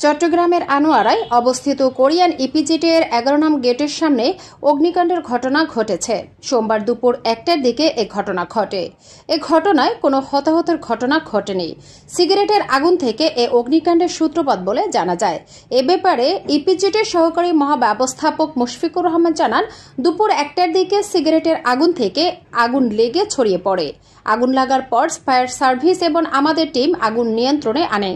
চট্টগ্রামের আনোয়ারায় অবস্থিত কোরিয়ান ইপিজেডের 11 নং গেটের সামনে অগ্নিকাণ্ডের ঘটনা ঘটেছে। সোমবার দুপুর 1টার দিকে এ ঘটনা ঘটে। এ ঘটনায় কোনো হতাহতের ঘটনা ঘটেনি। সিগারেটের আগুন থেকে এ অগ্নিকাণ্ডের সূত্রপাত বলে জানা যায়। এ ব্যাপারে ইপিজেডের সহকারী মহাব্যবস্থাপক মুশফিকুর রহমান জানান, দুপুর 1টার দিকে সিগারেটের আগুন থেকে আগুন লেগে ছড়িয়ে পড়ে। আগুন লাগার পর ফায়ার সার্ভিস এবং আমাদের টিম আগুন নিয়ন্ত্রণে আনে।